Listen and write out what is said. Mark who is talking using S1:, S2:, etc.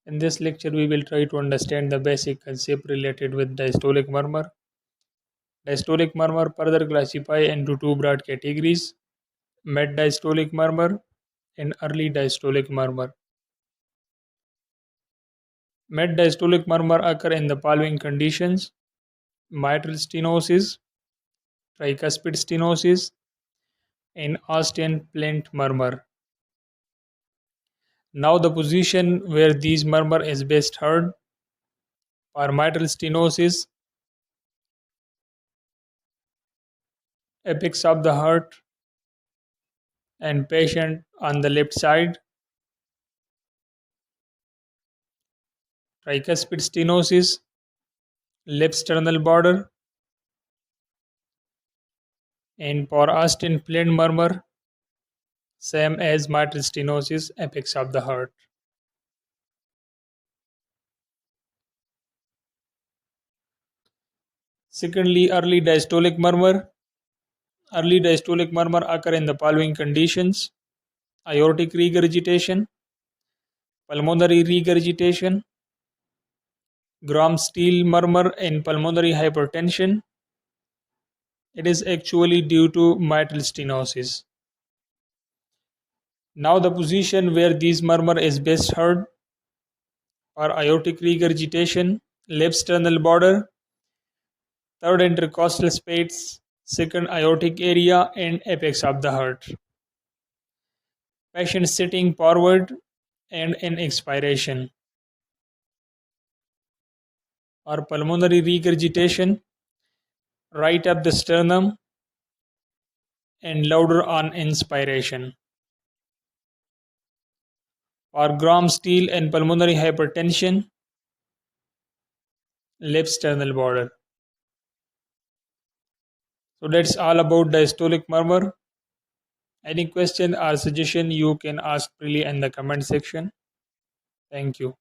S1: In this lecture, we will try to understand the basic concept related with diastolic murmur. Diastolic murmur further classify into two broad categories: mid diastolic murmur and early diastolic murmur. Mid diastolic murmur occur in the following conditions: mitral stenosis, tricuspid stenosis, and Austin plant murmur. Now the position where these murmur is best heard: for mitral stenosis, apex of the heart and patient on the left side; tricuspid stenosis, left sternal border; and for Austin plant murmur, same as mitral stenosis, apex of the heart. Secondly, early diastolic murmur. Early diastolic murmur occur in the following conditions: aortic regurgitation, pulmonary regurgitation, Gram-Steele murmur, and pulmonary hypertension. It is actually due to mitral stenosis. Now the position where these murmur is best heard: for aortic regurgitation, left sternal border, third intercostal space, second aortic area, and apex of the heart. Patient sitting forward and in expiration. Or pulmonary regurgitation, right up the sternum and louder on inspiration. For Gram-Steele and pulmonary hypertension, left sternal border. So that's all about diastolic murmur. Any question or suggestion you can ask freely in the comment section. Thank you.